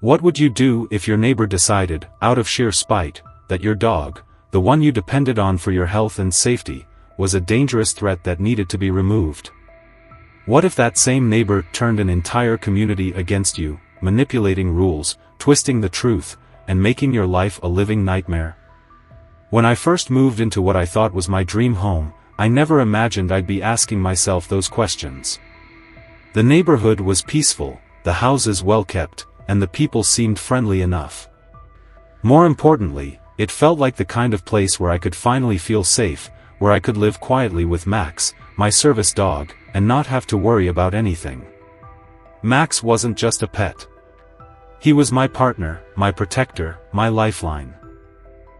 What would you do if your neighbor decided, out of sheer spite, that your dog, the one you depended on for your health and safety, was a dangerous threat that needed to be removed? What if that same neighbor turned an entire community against you, manipulating rules, twisting the truth, and making your life a living nightmare? When I first moved into what I thought was my dream home, I never imagined I'd be asking myself those questions. The neighborhood was peaceful, the houses well kept, and the people seemed friendly enough. More importantly, it felt like the kind of place where I could finally feel safe, where I could live quietly with Max, my service dog, and not have to worry about anything. Max wasn't just a pet. He was my partner, my protector, my lifeline.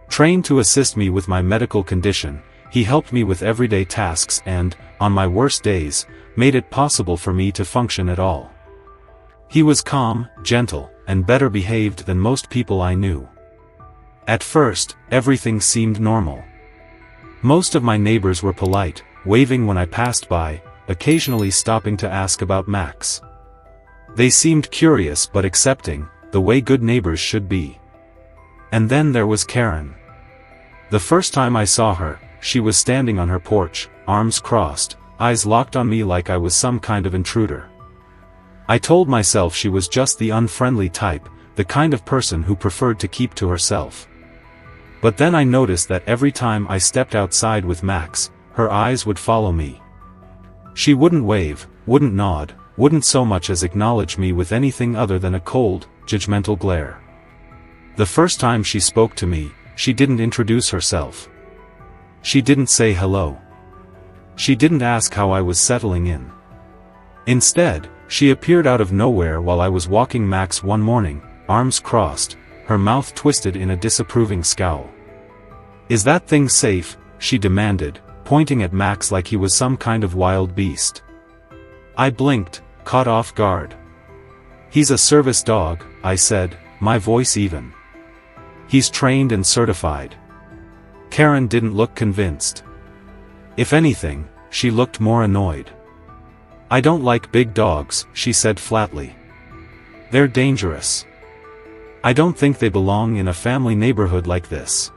Trained to assist me with my medical condition, he helped me with everyday tasks and, on my worst days, made it possible for me to function at all. He was calm, gentle, and better behaved than most people I knew. At first, everything seemed normal. Most of my neighbors were polite, waving when I passed by, occasionally stopping to ask about Max. They seemed curious but accepting, the way good neighbors should be. And then there was Karen. The first time I saw her, she was standing on her porch, arms crossed, eyes locked on me like I was some kind of intruder. I told myself she was just the unfriendly type, the kind of person who preferred to keep to herself. But then I noticed that every time I stepped outside with Max, her eyes would follow me. She wouldn't wave, wouldn't nod, wouldn't so much as acknowledge me with anything other than a cold, judgmental glare. The first time she spoke to me, she didn't introduce herself. She didn't say hello. She didn't ask how I was settling in. Instead, she appeared out of nowhere while I was walking Max one morning, arms crossed, her mouth twisted in a disapproving scowl. "Is that thing safe?" she demanded, pointing at Max like he was some kind of wild beast. I blinked, caught off guard. "He's a service dog," I said, my voice even. "He's trained and certified." Karen didn't look convinced. If anything, she looked more annoyed. "I don't like big dogs," she said flatly. "They're dangerous. I don't think they belong in a family neighborhood like this."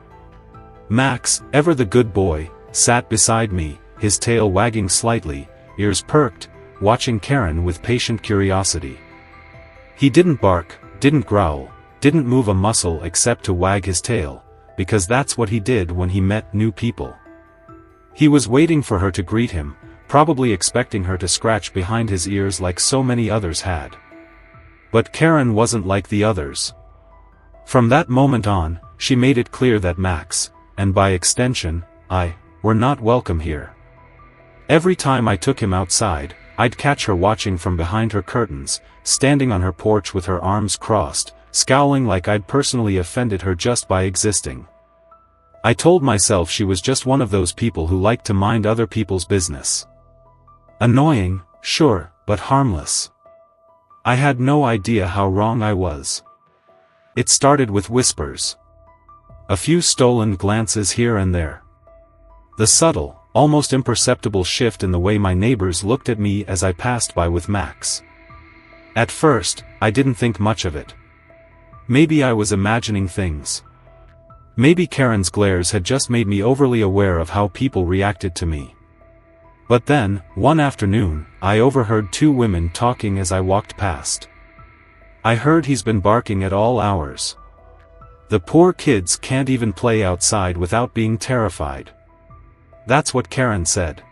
Max, ever the good boy, sat beside me, his tail wagging slightly, ears perked, watching Karen with patient curiosity. He didn't bark, didn't growl, didn't move a muscle except to wag his tail, because that's what he did when he met new people. He was waiting for her to greet him, probably expecting her to scratch behind his ears like so many others had. But Karen wasn't like the others. From that moment on, she made it clear that Max, and by extension, I, were not welcome here. Every time I took him outside, I'd catch her watching from behind her curtains, standing on her porch with her arms crossed, scowling like I'd personally offended her just by existing. I told myself she was just one of those people who like to mind other people's business. Annoying, sure, but harmless. I had no idea how wrong I was. It started with whispers. A few stolen glances here and there. The subtle, almost imperceptible shift in the way my neighbors looked at me as I passed by with Max. At first, I didn't think much of it. Maybe I was imagining things. Maybe Karen's glares had just made me overly aware of how people reacted to me. But then, one afternoon, I overheard two women talking as I walked past. I heard he's been barking at all hours. The poor kids can't even play outside without being terrified. That's what Karen said.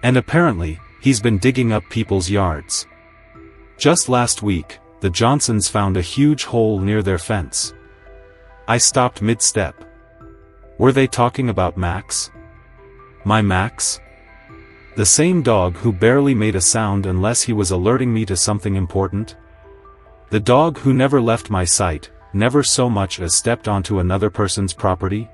And apparently, he's been digging up people's yards. Just last week, the Johnsons found a huge hole near their fence. I stopped mid-step. Were they talking about Max? My Max? The same dog who barely made a sound unless he was alerting me to something important? The dog who never left my sight, never so much as stepped onto another person's property?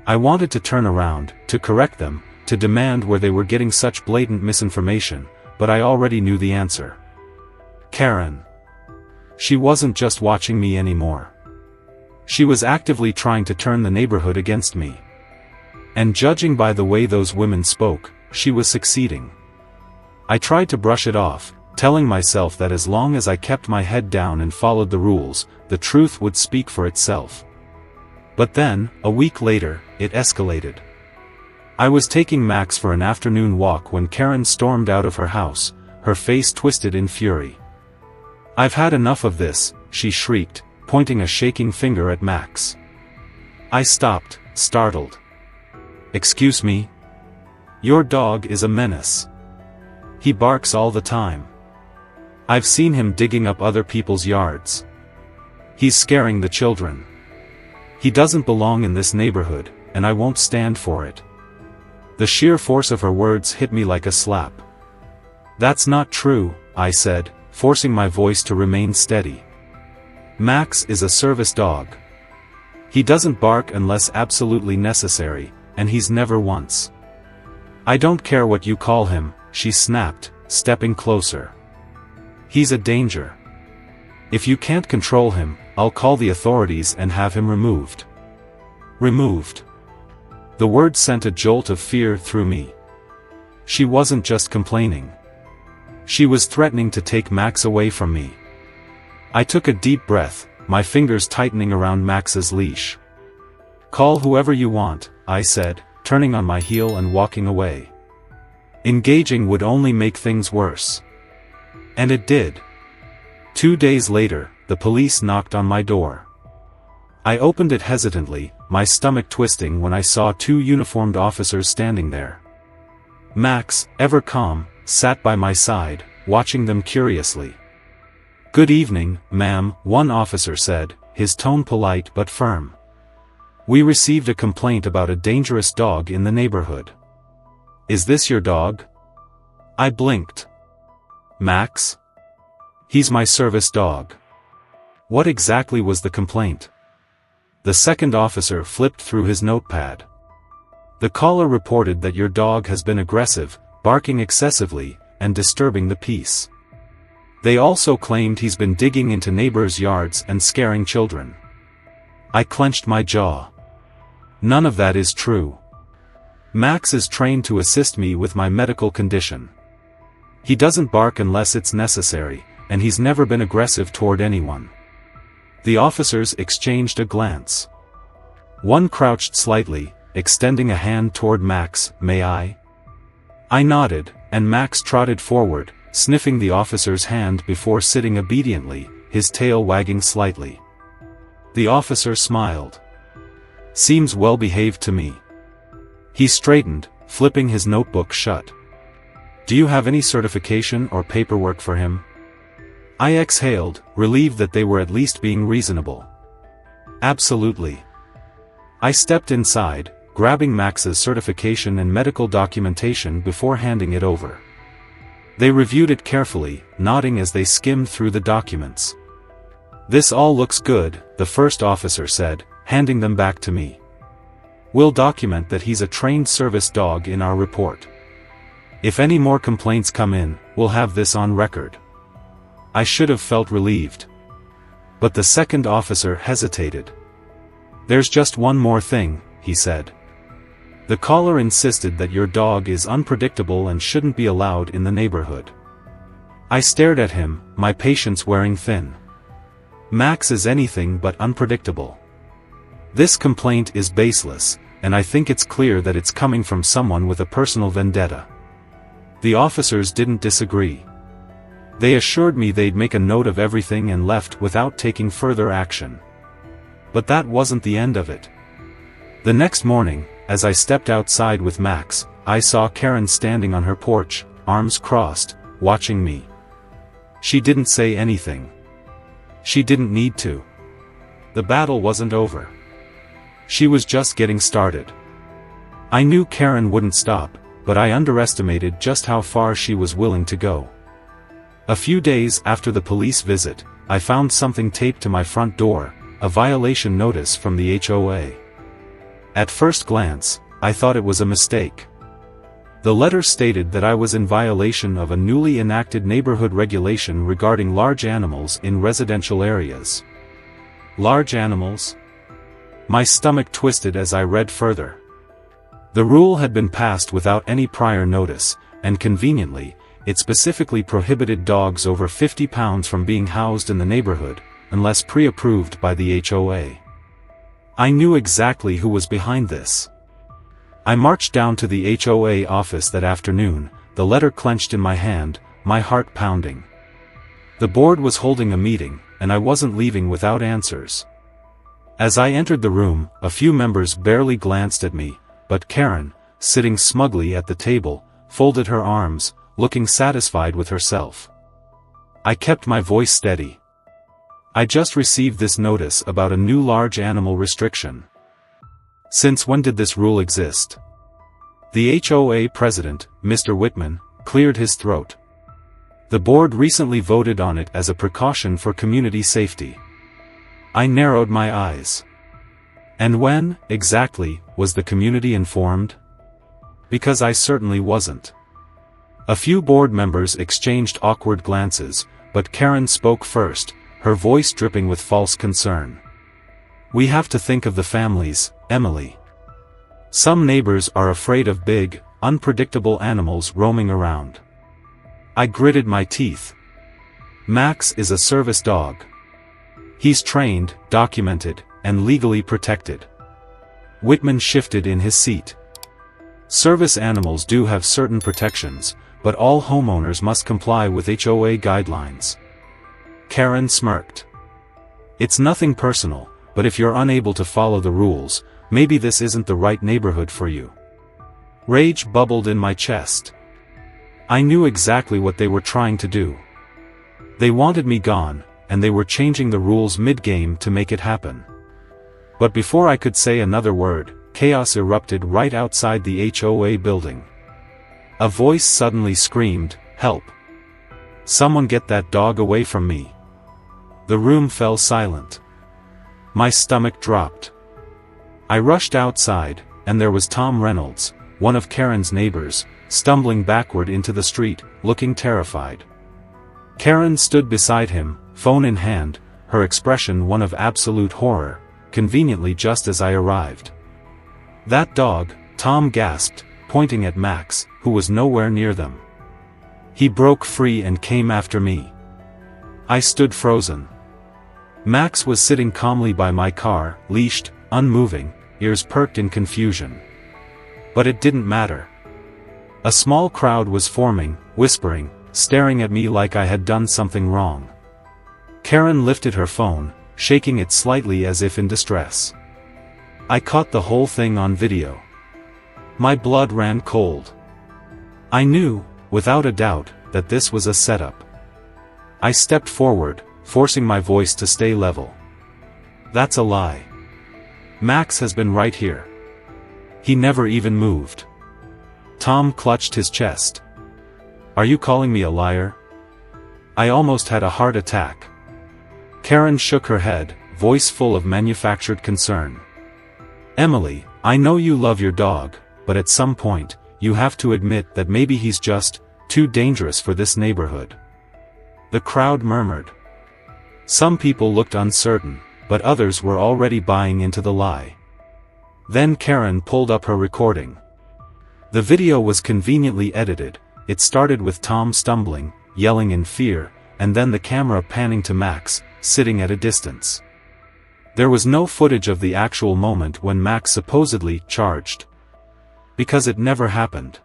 I wanted to turn around, to correct them, to demand where they were getting such blatant misinformation, but I already knew the answer. Karen. She wasn't just watching me anymore. She was actively trying to turn the neighborhood against me. And judging by the way those women spoke, she was succeeding. I tried to brush it off, telling myself that as long as I kept my head down and followed the rules, the truth would speak for itself. But then, a week later, it escalated. I was taking Max for an afternoon walk when Karen stormed out of her house, her face twisted in fury. "I've had enough of this," she shrieked, pointing a shaking finger at Max. I stopped, startled. "Excuse me? Your dog is a menace. He barks all the time. I've seen him digging up other people's yards. He's scaring the children. He doesn't belong in this neighborhood, and I won't stand for it." The sheer force of her words hit me like a slap. "That's not true," I said, forcing my voice to remain steady. "Max is a service dog. He doesn't bark unless absolutely necessary, and he's never once." "I don't care what you call him," she snapped, stepping closer. "He's a danger. If you can't control him, I'll call the authorities and have him removed." Removed. The word sent a jolt of fear through me. She wasn't just complaining. She was threatening to take Max away from me. I took a deep breath, my fingers tightening around Max's leash. "Call whoever you want," I said, turning on my heel and walking away. Engaging would only make things worse. And it did. 2 days later, the police knocked on my door. I opened it hesitantly, my stomach twisting when I saw 2 uniformed officers standing there. Max, ever calm, sat by my side, watching them curiously. "Good evening, ma'am," one officer said, his tone polite but firm. "We received a complaint about a dangerous dog in the neighborhood. Is this your dog?" I blinked. "Max? He's my service dog." "What exactly was the complaint?" The second officer flipped through his notepad. "The caller reported that your dog has been aggressive, barking excessively, and disturbing the peace. They also claimed he's been digging into neighbors' yards and scaring children." I clenched my jaw. "None of that is true. Max is trained to assist me with my medical condition. He doesn't bark unless it's necessary, and he's never been aggressive toward anyone." The officers exchanged a glance. One crouched slightly, extending a hand toward Max. "May I?" I nodded, and Max trotted forward, sniffing the officer's hand before sitting obediently, his tail wagging slightly. The officer smiled. "Seems well behaved to me." He straightened, flipping his notebook shut. "Do you have any certification or paperwork for him?" I exhaled, relieved that they were at least being reasonable. "Absolutely." I stepped inside, grabbing Max's certification and medical documentation before handing it over. They reviewed it carefully, nodding as they skimmed through the documents. "This all looks good," the first officer said, handing them back to me. "We'll document that he's a trained service dog in our report. If any more complaints come in, we'll have this on record." I should have felt relieved. But the second officer hesitated. "There's just one more thing," he said. "The caller insisted that your dog is unpredictable and shouldn't be allowed in the neighborhood." I stared at him, my patience wearing thin. Max is anything but unpredictable. This complaint is baseless, and I think it's clear that it's coming from someone with a personal vendetta. The officers didn't disagree. They assured me they'd make a note of everything and left without taking further action. But that wasn't the end of it. The next morning, as I stepped outside with Max, I saw Karen standing on her porch, arms crossed, watching me. She didn't say anything. She didn't need to. The battle wasn't over. She was just getting started. I knew Karen wouldn't stop, but I underestimated just how far she was willing to go. A few days after the police visit, I found something taped to my front door, a violation notice from the HOA. At first glance, I thought it was a mistake. The letter stated that I was in violation of a newly enacted neighborhood regulation regarding large animals in residential areas. Large animals? My stomach twisted as I read further. The rule had been passed without any prior notice, and conveniently, it specifically prohibited dogs over 50 pounds from being housed in the neighborhood, unless pre-approved by the HOA. I knew exactly who was behind this. I marched down to the HOA office that afternoon, the letter clenched in my hand, my heart pounding. The board was holding a meeting, and I wasn't leaving without answers. As I entered the room, a few members barely glanced at me, but Karen, sitting smugly at the table, folded her arms, looking satisfied with herself. I kept my voice steady. I just received this notice about a new large animal restriction. Since when did this rule exist? The HOA president, Mr. Whitman, cleared his throat. The board recently voted on it as a precaution for community safety. I narrowed my eyes. And when, exactly, was the community informed? Because I certainly wasn't. A few board members exchanged awkward glances, but Karen spoke first, her voice dripping with false concern. We have to think of the families, Emily. Some neighbors are afraid of big, unpredictable animals roaming around. I gritted my teeth. Max is a service dog. He's trained, documented, and legally protected. Whitman shifted in his seat. Service animals do have certain protections, but all homeowners must comply with HOA guidelines. Karen smirked. It's nothing personal, but if you're unable to follow the rules, maybe this isn't the right neighborhood for you. Rage bubbled in my chest. I knew exactly what they were trying to do. They wanted me gone, and they were changing the rules mid-game to make it happen. But before I could say another word, chaos erupted right outside the HOA building. A voice suddenly screamed, "Help! Someone get that dog away from me!" The room fell silent. My stomach dropped. I rushed outside, and there was Tom Reynolds, one of Karen's neighbors, stumbling backward into the street, looking terrified. Karen stood beside him, phone in hand, her expression one of absolute horror, conveniently just as I arrived. "That dog," Tom gasped, pointing at Max, who was nowhere near them. "He broke free and came after me." I stood frozen. Max was sitting calmly by my car, leashed, unmoving, ears perked in confusion. But it didn't matter. A small crowd was forming, whispering, staring at me like I had done something wrong. Karen lifted her phone, shaking it slightly as if in distress. I caught the whole thing on video. My blood ran cold. I knew, without a doubt, that this was a setup. I stepped forward, forcing my voice to stay level. "That's a lie. Max has been right here. He never even moved." Tom clutched his chest. "Are you calling me a liar?" I almost had a heart attack. Karen shook her head, voice full of manufactured concern. "Emily, I know you love your dog, but at some point, you have to admit that maybe he's just too dangerous for this neighborhood." The crowd murmured. Some people looked uncertain, but others were already buying into the lie. Then Karen pulled up her recording. The video was conveniently edited. It started with Tom stumbling, yelling in fear, and then the camera panning to Max, sitting at a distance. There was no footage of the actual moment when Max supposedly charged. Because it never happened.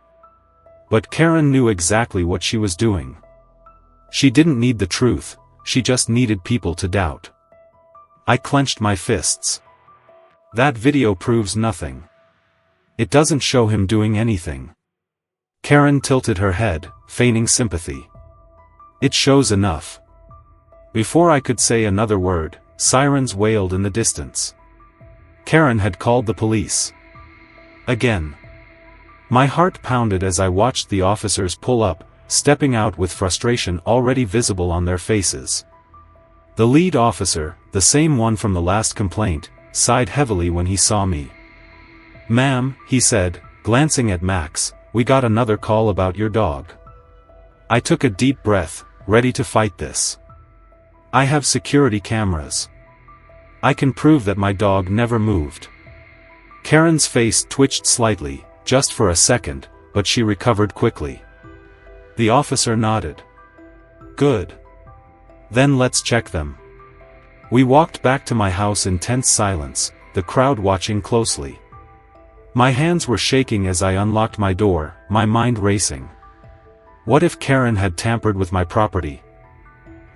But Karen knew exactly what she was doing. She didn't need the truth, she just needed people to doubt. I clenched my fists. That video proves nothing. It doesn't show him doing anything. Karen tilted her head, feigning sympathy. It shows enough. Before I could say another word, sirens wailed in the distance. Karen had called the police. Again. My heart pounded as I watched the officers pull up, stepping out with frustration already visible on their faces. The lead officer, the same one from the last complaint, sighed heavily when he saw me. "Ma'am," he said, glancing at Max, "we got another call about your dog." I took a deep breath, ready to fight this. I have security cameras. I can prove that my dog never moved. Karen's face twitched slightly, just for a second, but she recovered quickly. The officer nodded. Good. Then let's check them. We walked back to my house in tense silence, the crowd watching closely. My hands were shaking as I unlocked my door, my mind racing. What if Karen had tampered with my property?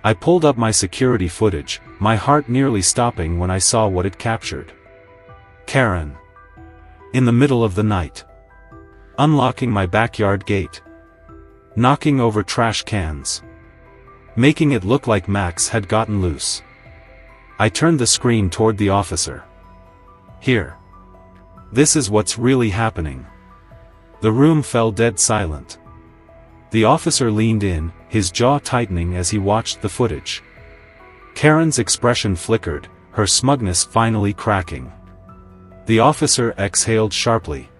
I pulled up my security footage, my heart nearly stopping when I saw what it captured. Karen. In the middle of the night. Unlocking my backyard gate. Knocking over trash cans. Making it look like Max had gotten loose. I turned the screen toward the officer. Here. This is what's really happening. The room fell dead silent. The officer leaned in, his jaw tightening as he watched the footage. Karen's expression flickered, her smugness finally cracking. The officer exhaled sharply.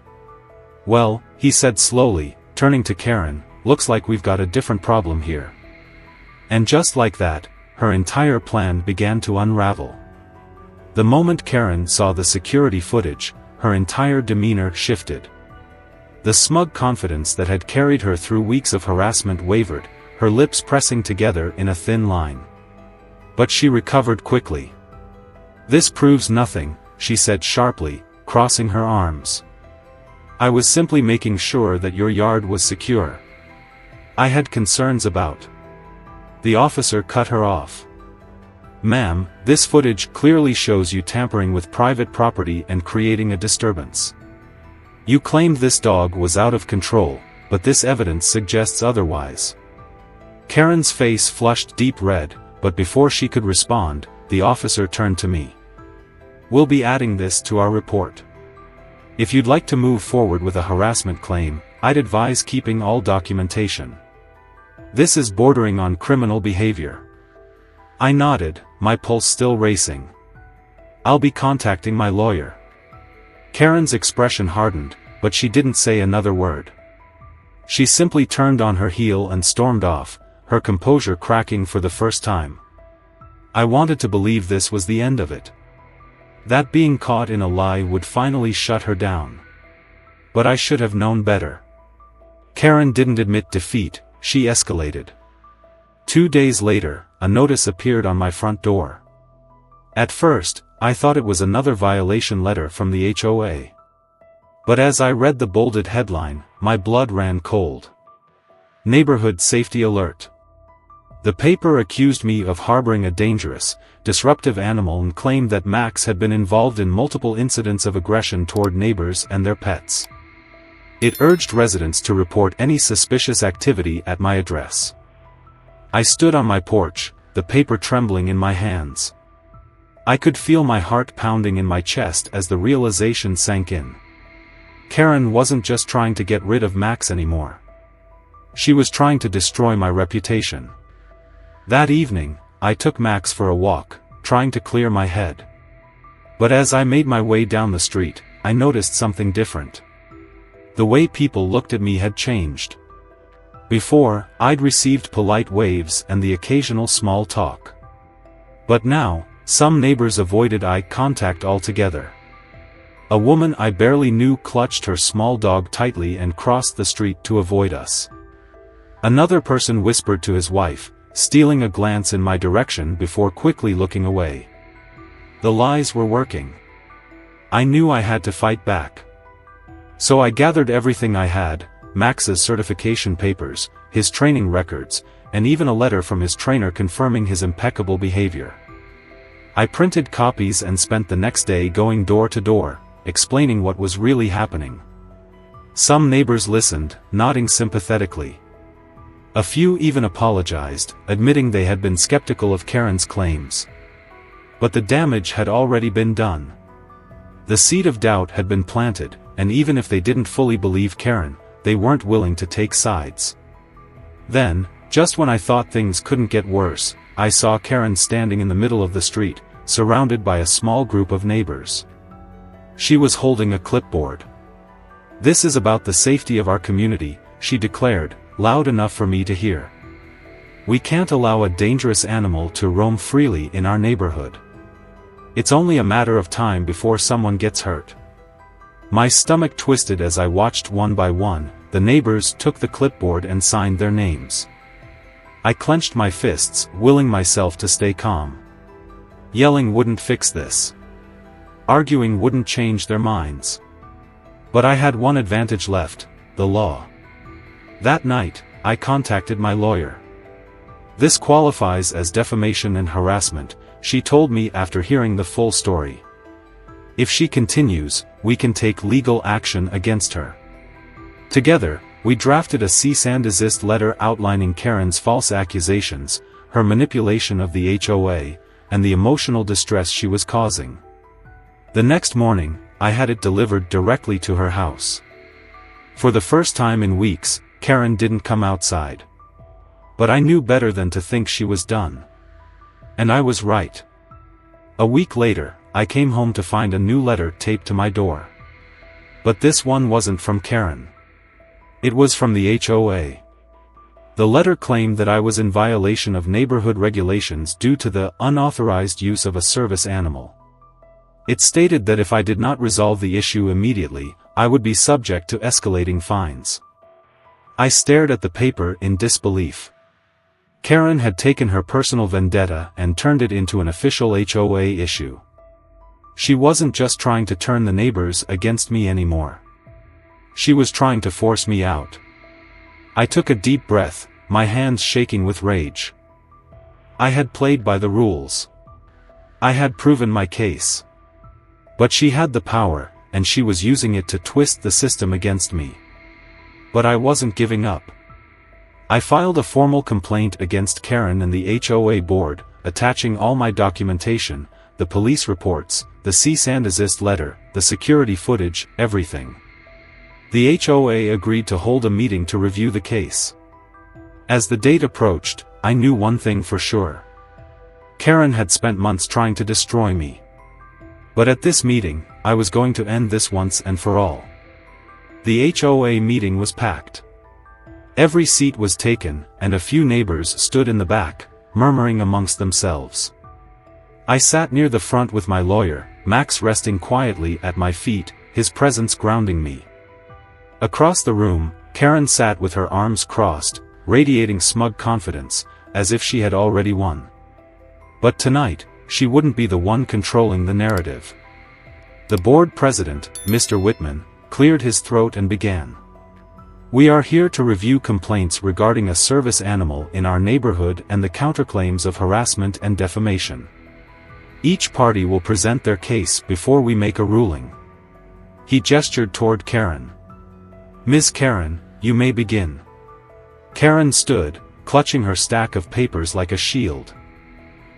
Well, he said slowly, turning to Karen, looks like we've got a different problem here. And just like that, her entire plan began to unravel. The moment Karen saw the security footage, her entire demeanor shifted. The smug confidence that had carried her through weeks of harassment wavered, her lips pressing together in a thin line. But she recovered quickly. This proves nothing, she said sharply, crossing her arms. I was simply making sure that your yard was secure. I had concerns about. The officer cut her off. Ma'am, this footage clearly shows you tampering with private property and creating a disturbance. You claimed this dog was out of control, but this evidence suggests otherwise. Karen's face flushed deep red, but before she could respond, the officer turned to me. We'll be adding this to our report. If you'd like to move forward with a harassment claim, I'd advise keeping all documentation. This is bordering on criminal behavior. I nodded, my pulse still racing. I'll be contacting my lawyer. Karen's expression hardened, but she didn't say another word. She simply turned on her heel and stormed off, her composure cracking for the first time. I wanted to believe this was the end of it. That being caught in a lie would finally shut her down. But I should have known better. Karen didn't admit defeat, she escalated. 2 days later, a notice appeared on my front door. At first, I thought it was another violation letter from the HOA. But as I read the bolded headline, my blood ran cold. Neighborhood Safety Alert. The paper accused me of harboring a dangerous, disruptive animal and claimed that Max had been involved in multiple incidents of aggression toward neighbors and their pets. It urged residents to report any suspicious activity at my address. I stood on my porch, the paper trembling in my hands. I could feel my heart pounding in my chest as the realization sank in. Karen wasn't just trying to get rid of Max anymore. She was trying to destroy my reputation. That evening, I took Max for a walk, trying to clear my head. But as I made my way down the street, I noticed something different. The way people looked at me had changed. Before, I'd received polite waves and the occasional small talk. But now, some neighbors avoided eye contact altogether. A woman I barely knew clutched her small dog tightly and crossed the street to avoid us. Another person whispered to his wife, stealing a glance in my direction before quickly looking away. The lies were working. I knew I had to fight back. So I gathered everything I had, Max's certification papers, his training records, and even a letter from his trainer confirming his impeccable behavior. I printed copies and spent the next day going door to door, explaining what was really happening. Some neighbors listened, nodding sympathetically. A few even apologized, admitting they had been skeptical of Karen's claims. But the damage had already been done. The seed of doubt had been planted, and even if they didn't fully believe Karen, they weren't willing to take sides. Then, just when I thought things couldn't get worse, I saw Karen standing in the middle of the street, surrounded by a small group of neighbors. She was holding a clipboard. "This is about the safety of our community," she declared, loud enough for me to hear. "We can't allow a dangerous animal to roam freely in our neighborhood. It's only a matter of time before someone gets hurt." My stomach twisted as I watched one by one, the neighbors took the clipboard and signed their names. I clenched my fists, willing myself to stay calm. Yelling wouldn't fix this. Arguing wouldn't change their minds. But I had one advantage left: the law. That night, I contacted my lawyer. "This qualifies as defamation and harassment," she told me after hearing the full story. "If she continues, we can take legal action against her." Together, we drafted a cease and desist letter outlining Karen's false accusations, her manipulation of the HOA, and the emotional distress she was causing. The next morning, I had it delivered directly to her house. For the first time in weeks, Karen didn't come outside. But I knew better than to think she was done. And I was right. A week later, I came home to find a new letter taped to my door. But this one wasn't from Karen. It was from the HOA. The letter claimed that I was in violation of neighborhood regulations due to the unauthorized use of a service animal. It stated that if I did not resolve the issue immediately, I would be subject to escalating fines. I stared at the paper in disbelief. Karen had taken her personal vendetta and turned it into an official HOA issue. She wasn't just trying to turn the neighbors against me anymore. She was trying to force me out. I took a deep breath, my hands shaking with rage. I had played by the rules. I had proven my case. But she had the power, and she was using it to twist the system against me. But I wasn't giving up. I filed a formal complaint against Karen and the HOA board, attaching all my documentation, the police reports, the cease and desist letter, the security footage, everything. The HOA agreed to hold a meeting to review the case. As the date approached, I knew one thing for sure. Karen had spent months trying to destroy me. But at this meeting, I was going to end this once and for all. The HOA meeting was packed. Every seat was taken, and a few neighbors stood in the back, murmuring amongst themselves. I sat near the front with my lawyer, Max resting quietly at my feet, his presence grounding me. Across the room, Karen sat with her arms crossed, radiating smug confidence, as if she had already won. But tonight, she wouldn't be the one controlling the narrative. The board president, Mr. Whitman, cleared his throat and began. "We are here to review complaints regarding a service animal in our neighborhood and the counterclaims of harassment and defamation. Each party will present their case before we make a ruling." He gestured toward Karen. "Ms. Karen, you may begin." Karen stood, clutching her stack of papers like a shield.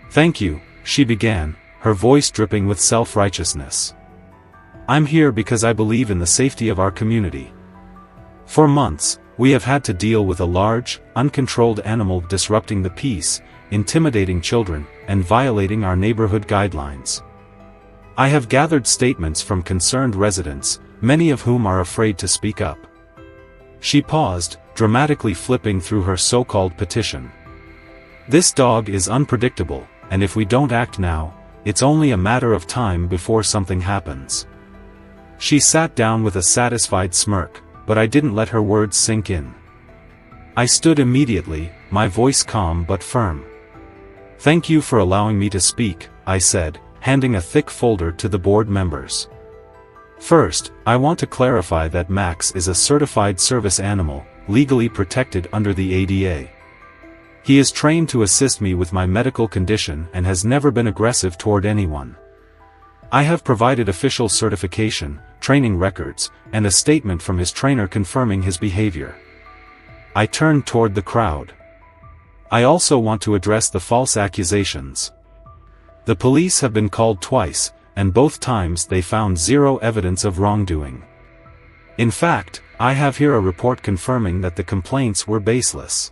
"Thank you," she began, her voice dripping with self-righteousness. "I'm here because I believe in the safety of our community. For months, we have had to deal with a large, uncontrolled animal disrupting the peace, intimidating children, and violating our neighborhood guidelines. I have gathered statements from concerned residents, many of whom are afraid to speak up." She paused, dramatically flipping through her so-called petition. "This dog is unpredictable, and if we don't act now, it's only a matter of time before something happens." She sat down with a satisfied smirk, but I didn't let her words sink in. I stood immediately, my voice calm but firm. "Thank you for allowing me to speak," I said, handing a thick folder to the board members. "First, I want to clarify that Max is a certified service animal, legally protected under the ADA. He is trained to assist me with my medical condition and has never been aggressive toward anyone. I have provided official certification, training records, and a statement from his trainer confirming his behavior." I turned toward the crowd. "I also want to address the false accusations. The police have been called twice, and both times they found zero evidence of wrongdoing. In fact, I have here a report confirming that the complaints were baseless."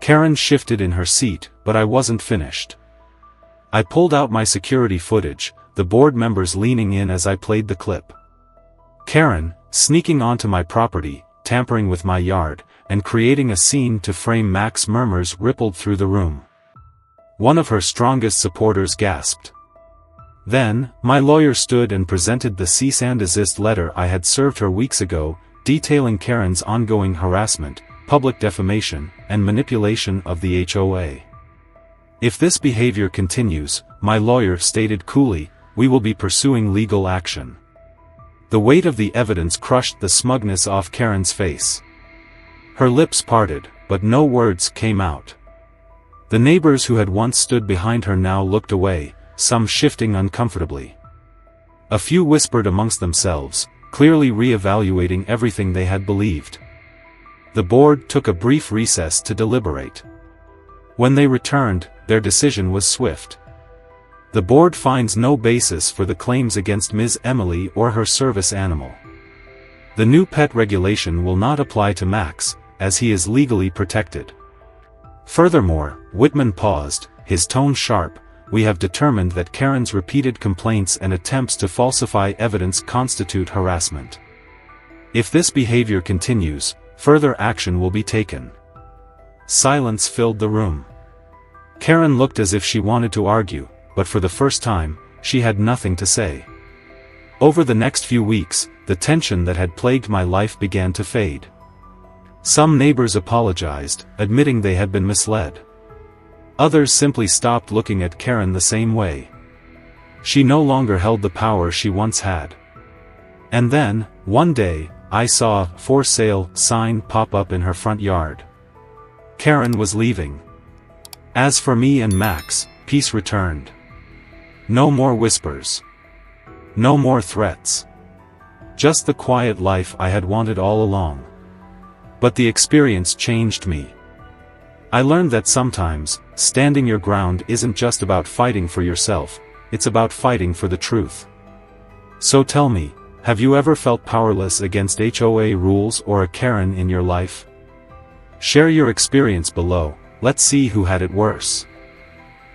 Karen shifted in her seat, but I wasn't finished. I pulled out my security footage, the board members leaning in as I played the clip. Karen, sneaking onto my property, tampering with my yard, and creating a scene to frame Max. Murmurs rippled through the room. One of her strongest supporters gasped. Then, my lawyer stood and presented the cease and desist letter I had served her weeks ago, detailing Karen's ongoing harassment, public defamation, and manipulation of the HOA. "If this behavior continues," my lawyer stated coolly, "we will be pursuing legal action." The weight of the evidence crushed the smugness off Karen's face. Her lips parted, but no words came out. The neighbors who had once stood behind her now looked away, some shifting uncomfortably. A few whispered amongst themselves, clearly re-evaluating everything they had believed. The board took a brief recess to deliberate. When they returned, their decision was swift. The board finds no basis for the claims against Ms. Emily or her service animal. The new pet regulation will not apply to Max, as he is legally protected. Furthermore, Whitman paused, his tone sharp, "We have determined that Karen's repeated complaints and attempts to falsify evidence constitute harassment. If this behavior continues, further action will be taken." Silence filled the room. Karen looked as if she wanted to argue, but for the first time, she had nothing to say. Over the next few weeks, the tension that had plagued my life began to fade. Some neighbors apologized, admitting they had been misled. Others simply stopped looking at Karen the same way. She no longer held the power she once had. And then, one day, I saw a "for sale" sign pop up in her front yard. Karen was leaving. As for me and Max, peace returned. No more whispers. No more threats. Just the quiet life I had wanted all along. But the experience changed me. I learned that sometimes, standing your ground isn't just about fighting for yourself, it's about fighting for the truth. So tell me, have you ever felt powerless against HOA rules or a Karen in your life? Share your experience below, let's see who had it worse.